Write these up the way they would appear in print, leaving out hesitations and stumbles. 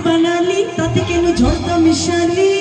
বানালি তাতে কেন ঝড়টা মিশালি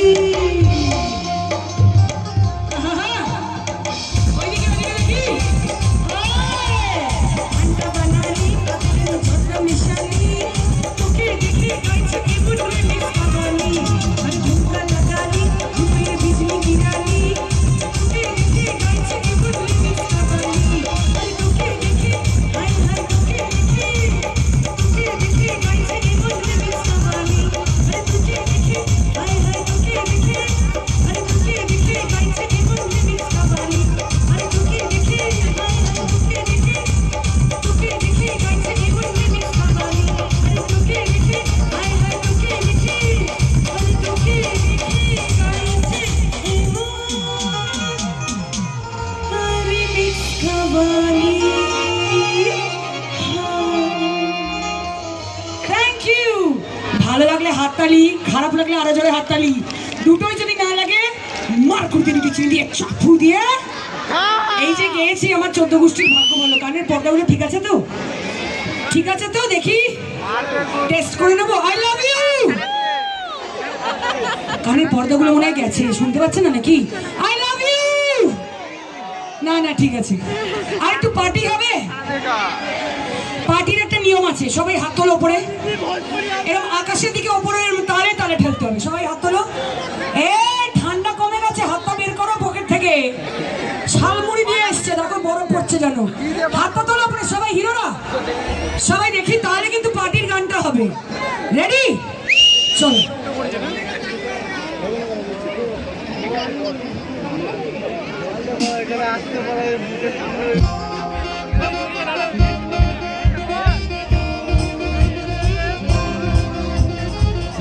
ভালো লাগলে হাততালি, খারাপ লাগলে আরো জোরে হাততালি। দুটোই যদি না লাগে মার কুড়তে নিচে দিয়ে চাপু দিয়ে এই যে গেয়েছি আমার 14 গোষ্ঠীর ভাগ্য ভালো। কানের পর্দাগুলো ঠিক আছে তো? ঠিক আছে তো? দেখি টেস্ট করে নেবো। I love you. কানের পর্দাগুলো মনে হয় গেছে, শুনতে পাচ্ছেন না নাকি? I love you. না না ঠিক আছে। আর একটু পার্টি হবে। পার্টির একটা নিয়ম আছে, সবাই হাত তোলো ওপরে, এরকম আকাশের দিকে ওপরে তালে তালে ঠেলতে হবে। সবাই হাত তোলো। ঠান্ডা কমে গেছে, হাতটা বের করো পকেট থেকে। শালমুড়ি দিয়ে এসছে, দেখো বরফ পড়ছে জানো। হাতটা তোলো ওপরে সবাই, হিরোরা সবাই দেখি, তাহলে কিন্তু পার্টির গানটা হবে। রেডি? চলো।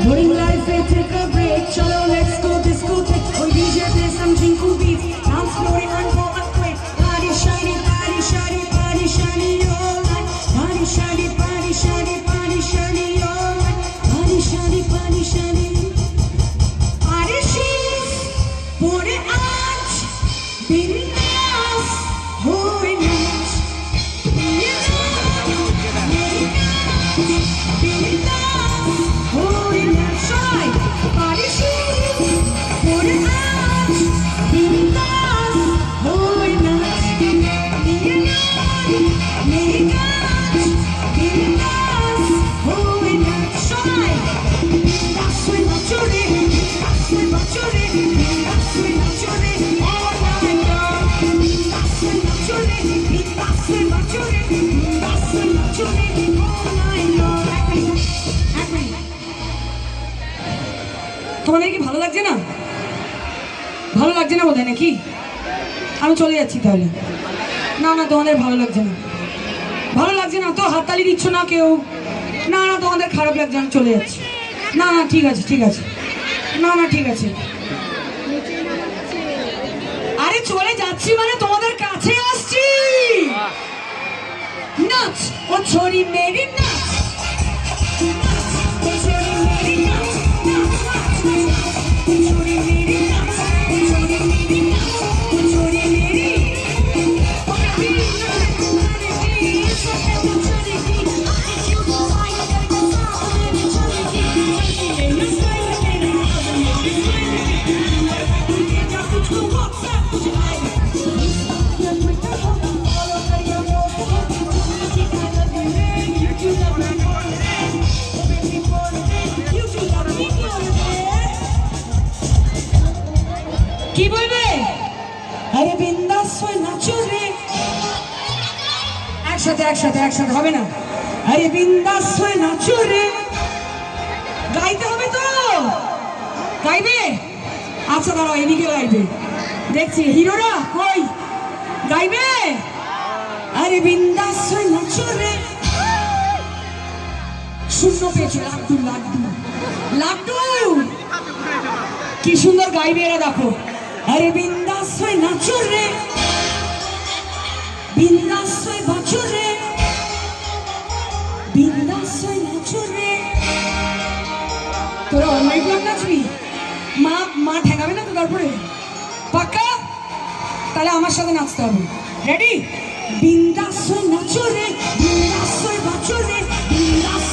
Boring life, take a break. Chalo, let's go discotheque. On DJ play some jinku beats. Dance floor and go up quick. Party shiny, party shiny, party shiny all night. Party shiny, party shiny, party shiny all night. Party shiny, party shiny. Party sheets, pour it out. Baby dance, hold it out. Baby dance, hold it out. Party sheets, pour it out. Baby dance, hold it out. Baby dance, baby dance, baby dance, hold it out. Shy, that's when I'm shooting. That's when I'm shooting. That's when I'm shooting. All night long. That's when I'm shooting. That's when I'm shooting. That's when I'm shooting. All night long. Happy. তোমাদের কি ভালো লাগছে না? ভালো লাগছে না বোধহয় নাকি? আমি চলে যাচ্ছি তাহলে। না না তোমাদের ভালো লাগছে না, ভালো লাগছে না তো হাততালি দিচ্ছ না কেউ। না না তোমাদের খারাপ লাগছে, আমি চলে যাচ্ছি। না না ঠিক আছে ঠিক আছে। না না ঠিক আছে। আরে চলে যাচ্ছি মানে তোমাদের কাছে আসছি। নাচ ও ছোড়ি মেরি নাচ, ও ছোড়ি মেরি নাচ, ছোড়ি মেরি নাচ, ছোড়ি মেরি নাচ, ছোড়ি মেরি। কি বলবে? আরে বিন্দাস হয়ে নাচো রে। একসাথে একসাথে একসাথে হবে না। আরে বিন্দাস হয়ে নাচো রে। গাইতে হবে তো? গাইবে? আচ্ছা দাঁড়াও, এদিকে গাইবে দেখছি। হিরোরা কই গাইবে? আরে বিন্দাস হয়ে নাচো রে। শূন্য পেয়েছে লাড্ডু, লাড্ডু লাড্ডু কি সুন্দর গাইবে এরা, দেখো। আরে বিন্দাস হয়ে নাচো রে, বিন্দাস হয়ে বাঁচো রে, বিন্দাস হয়ে নাচো রে। তোরা অনলাইন ক্লাব নাচবি? মা মা ঠেকাবে না তো তারপরে? পাক্কা? তাহলে আমার সাথে নাচতে হবে। রেডি? বিন্দাস হয়ে নাচো রে, বিন্দাস হয়ে বাঁচো রে, বিন্দাস